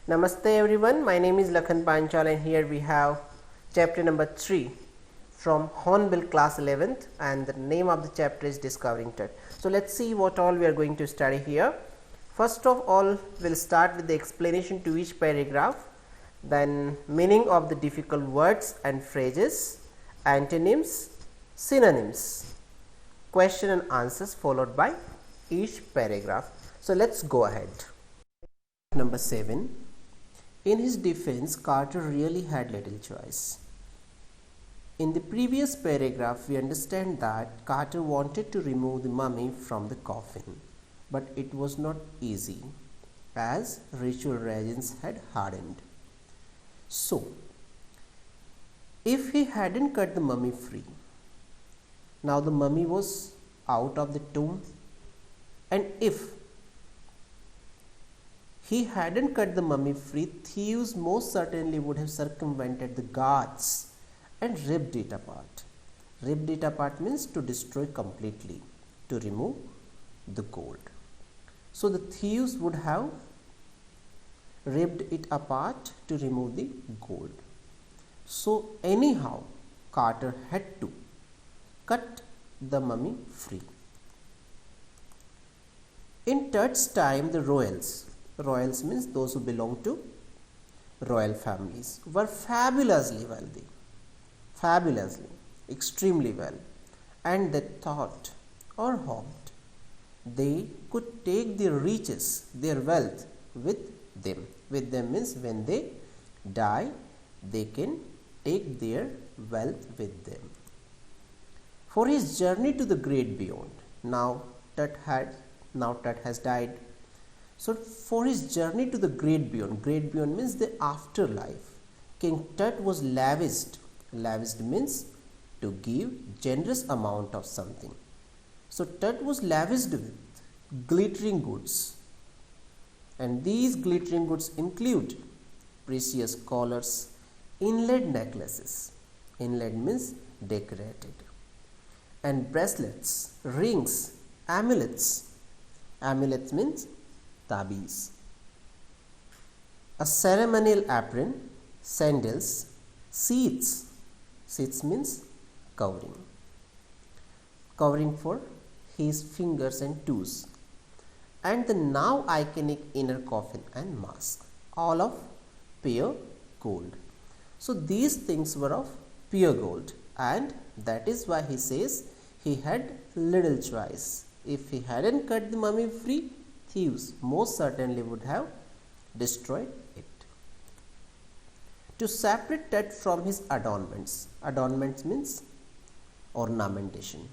Namaste everyone, my name is Lakhan Panchal and here we have chapter number 3 from Hornbill class 11th and the name of the chapter is Discovering Tut. So, let us see what all we are going to study here. First of all, we will start with the explanation to each paragraph, then meaning of the difficult words and phrases, antonyms, synonyms, question and answers followed by each paragraph. So, let us go ahead. Number 7. In his defense, Carter really had little choice. In the previous paragraph, we understand that Carter wanted to remove the mummy from the coffin, but it was not easy as ritual reagents had hardened. So, if he hadn't cut the mummy free, now the mummy was out of the tomb, and if he hadn't cut the mummy free, thieves most certainly would have circumvented the guards and ripped it apart. Ripped it apart means to destroy completely, to remove the gold. So the thieves would have ripped it apart to remove the gold. So anyhow, Carter had to cut the mummy free. In Tut's time, the royals means those who belong to royal families, were fabulously wealthy, extremely well, and they thought or hoped they could take their riches, their wealth with them. With them means when they die, they can take their wealth with them. For his journey to the great beyond, now Tut has died. So, for his journey to the great beyond means the afterlife, King Tut was lavished. Lavished means to give generous amount of something. So, Tut was lavished with glittering goods, and these glittering goods include precious collars, inlaid necklaces, inlaid means decorated, and bracelets, rings, amulets means tabiz, a ceremonial apron, sandals, seats means covering for his fingers and toes, and the now iconic inner coffin and mask, all of pure gold. So these things were of pure gold, and that is why he says he had little choice. If he hadn't cut the mummy free, thieves most certainly would have destroyed it. To separate Tut from his adornments means ornamentation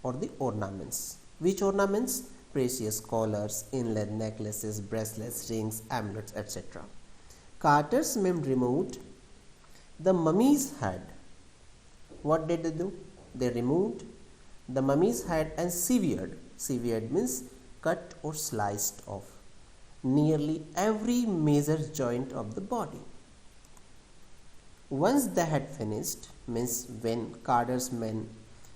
or the ornaments. Which ornaments? Precious collars, inlaid necklaces, bracelets, rings, amulets, etc. Carter's men removed the mummy's head. What did they do? They removed the mummy's head and severed. Severed means cut or sliced off nearly every major joint of the body. Once they had finished, means when Carter's men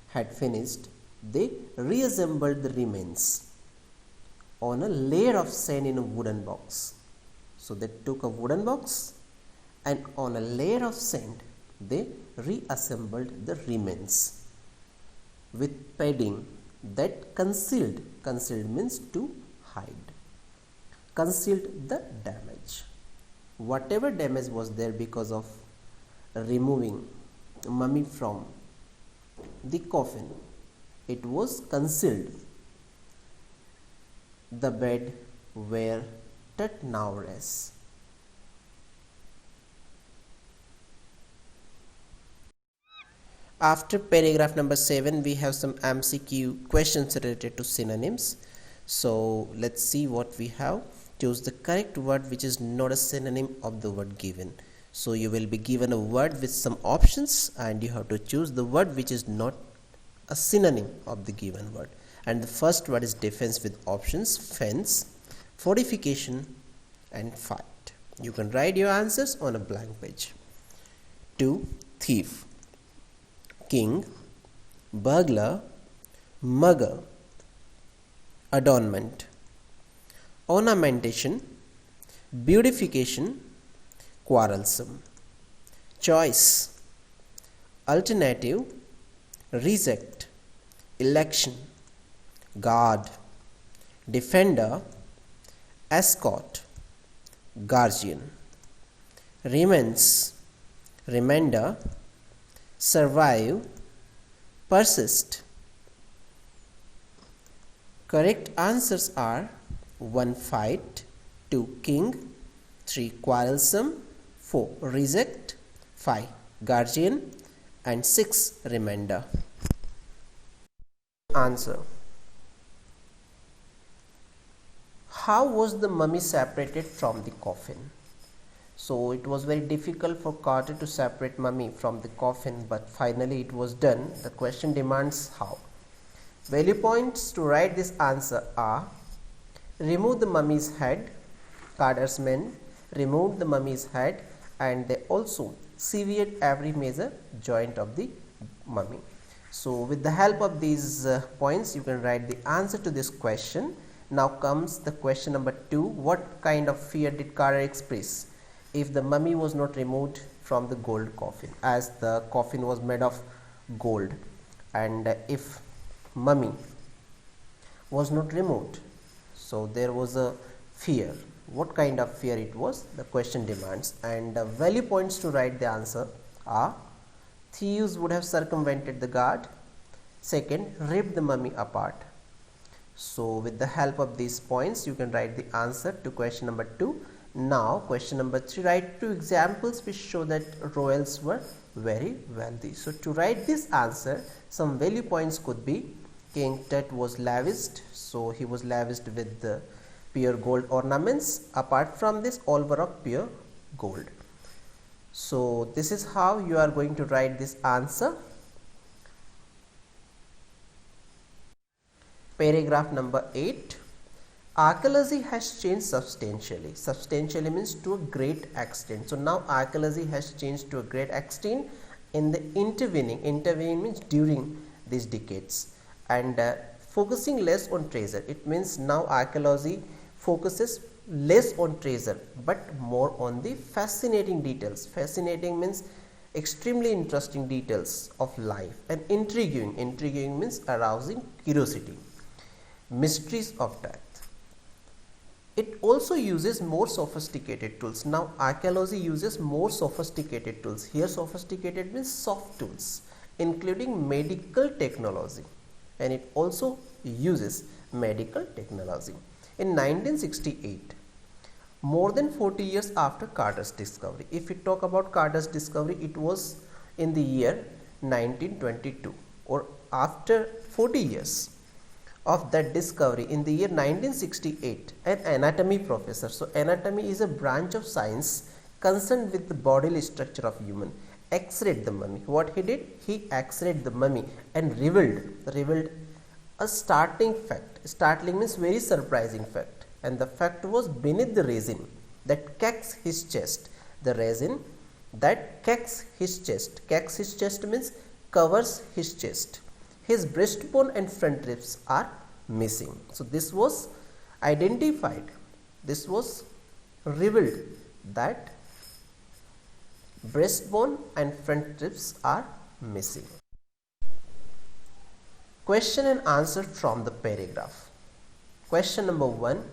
had finished, they reassembled the remains on a layer of sand in a wooden box. So they took a wooden box and on a layer of sand they reassembled the remains with padding that concealed means to hide, concealed the damage. Whatever damage was there because of removing mummy from the coffin, it was concealed. The bed where Tut now rests. After paragraph number 7, we have some MCQ questions related to synonyms. So let's see what we have. Choose the correct word which is not a synonym of the word given. So you will be given a word with some options and you have to choose the word which is not a synonym of the given word. And the first word is defense with options: fence, fortification and fight. You can write your answers on a blank page. 2. Thief, king, burglar, mugger. Adornment, ornamentation, beautification, quarrelsome, choice, alternative, reject, election, guard, defender, escort, guardian, remains, remainder, survive, persist. Correct answers are 1 fight, 2 king, 3 quarrelsome, 4 reject, 5 guardian and 6 remainder. Answer. How was the mummy separated from the coffin? So it was very difficult for Carter to separate mummy from the coffin, but finally it was done. The question demands how. Value points to write this answer are: remove the mummy's head. Carter's men removed the mummy's head and they also severed every major joint of the mummy. So with the help of these points you can write the answer to this question. Now comes the question number 2. What kind of fear did Carter express if the mummy was not removed from the gold coffin, as the coffin was made of gold, and if mummy was not removed, so there was a fear. What kind of fear it was, the question demands. And value points to write the answer are: thieves would have circumvented the guard. Second, ripped the mummy apart. So with the help of these points you can write the answer to question number 2. Now question number 3, write 2 examples which show that royals were very wealthy. So to write this answer, some value points could be: King Tut was lavished, so he was lavished with the pure gold ornaments. Apart from this, all were of pure gold. So this is how you are going to write this answer. Paragraph number 8. Archaeology has changed substantially. Substantially means to a great extent. So now archaeology has changed to a great extent in the intervening means during these decades, and focusing less on treasure. It means now archaeology focuses less on treasure but more on the fascinating details. Fascinating means extremely interesting details of life, and intriguing means arousing curiosity, mysteries of death. It also uses more sophisticated tools. Now archaeology uses more sophisticated tools. Here sophisticated means soft tools, including medical technology, and it also uses medical technology. In 1968, more than 40 years after Carter's discovery, if we talk about Carter's discovery, it was in the year 1922, or after 40 years of that discovery, in the year 1968, an anatomy professor, so anatomy is a branch of science concerned with the bodily structure of human, x-rayed the mummy. What he did? He x-rayed the mummy and revealed a startling fact. Startling means very surprising fact, and the fact was beneath the resin that cacks his chest. The resin that cacks his chest. Cacks his chest means covers his chest. His breastbone and front ribs are missing. So this was identified. This was revealed that breastbone and front ribs are missing. Question and answer from the paragraph. Question number 1.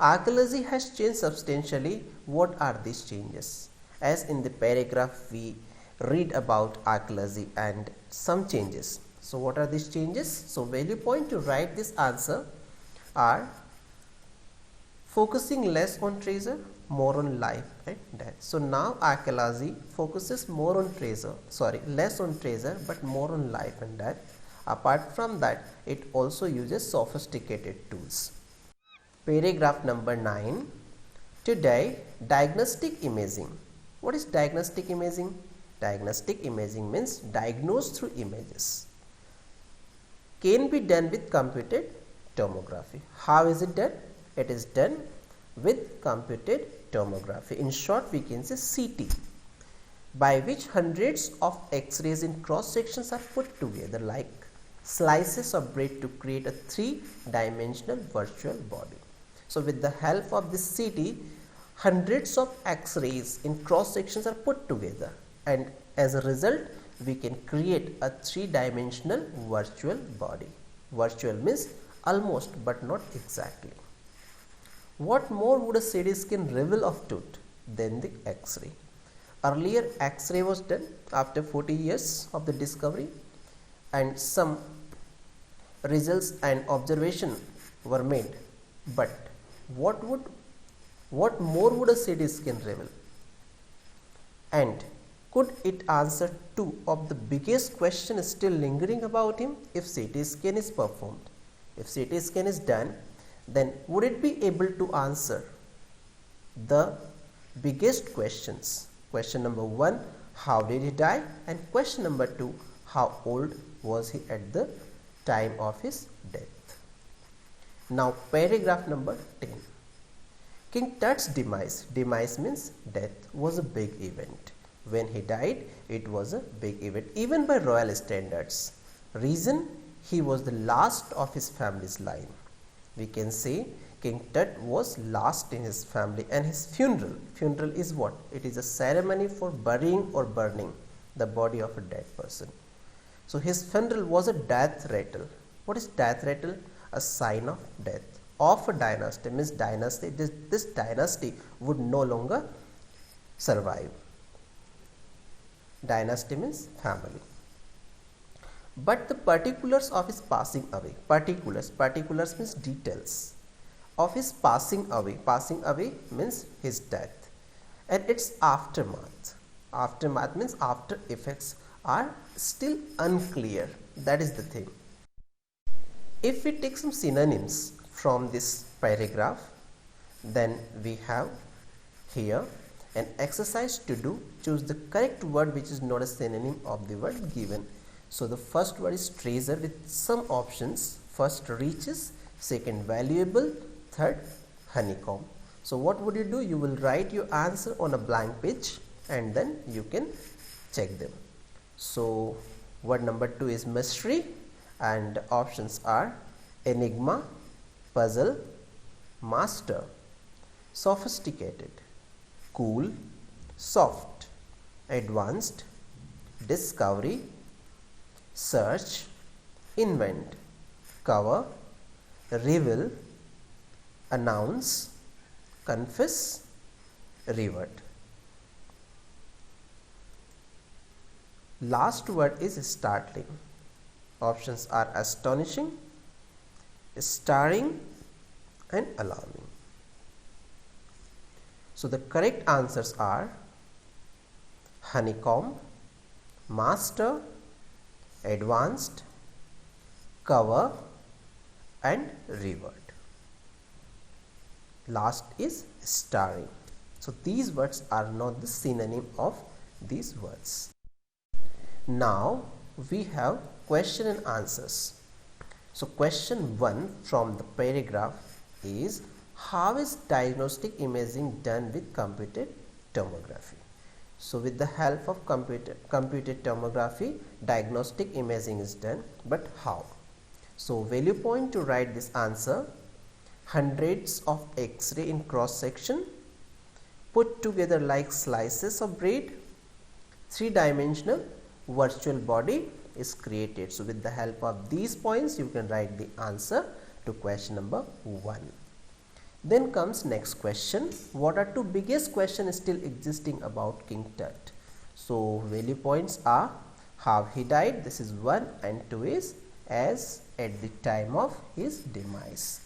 Archaeology has changed substantially. What are these changes? As in the paragraph we read about archaeology and some changes. So what are these changes? So value point to write this answer are: focusing less on treasure, more on life and death. So now archaeology focuses more on treasure, less on treasure but more on life and death. Apart from that, it also uses sophisticated tools. Paragraph number 9. Today, diagnostic imaging. What is diagnostic imaging? Diagnostic imaging means diagnose through images. Can be done with computed tomography. How is it done? It is done with computed tomography. In short, we can say CT, by which hundreds of X-rays in cross sections are put together like slices of bread to create a 3-dimensional virtual body. So with the help of this CT, hundreds of X-rays in cross sections are put together, and as a result we can create a three-dimensional virtual body. Virtual means almost but not exactly. What more would a CT scan reveal of tooth than the X-ray? Earlier X-ray was done after 40 years of the discovery, and some results and observation were made, but what more would a CT scan reveal? And could it answer two of the biggest questions still lingering about him if CT scan is performed? If CT scan is done, then would it be able to answer the biggest questions? Question number 1, how did he die? And question number 2, how old was he at the time of his death? Now paragraph number 10. King Tut's demise means death, was a big event. When he died, it was a big event even by royal standards. Reason, he was the last of his family's line. We can say King Tut was last in his family, and his funeral is what? It is a ceremony for burying or burning the body of a dead person. So his funeral was a death rattle. What is death rattle? A sign of death of a dynasty, means dynasty. This dynasty would no longer survive. Dynasty means family. But the particulars of his passing away, particulars means details of his passing away means his death, and its aftermath means after effects, are still unclear. That is the thing. If we take some synonyms from this paragraph, then we have here an exercise to do. Choose the correct word which is not a synonym of the word given. So the first word is treasure with some options. First, riches. Second, valuable. Third, honeycomb. So what would you do? You will write your answer on a blank page and then you can check them. So word number 2 is mystery, and options are enigma, puzzle, master, sophisticated, cool, soft, advanced, discovery, search, invent, cover, reveal, announce, confess, revert. Last word is startling. Options are astonishing, starring, and alarming. So the correct answers are honeycomb, master, advanced, cover, and revert. Last is starring. So these words are not the synonym of these words. Now we have question and answers. So question 1 from the paragraph is, how is diagnostic imaging done with computed tomography? So with the help of computed tomography, diagnostic imaging is done, but how? So value point to write this answer: hundreds of X-ray in cross section put together like slices of bread, three-dimensional virtual body is created. So with the help of these points you can write the answer to question number 1. Then comes next question. What are two biggest questions still existing about King Tut? So value points are how he died, this is 1, and 2 is as at the time of his demise.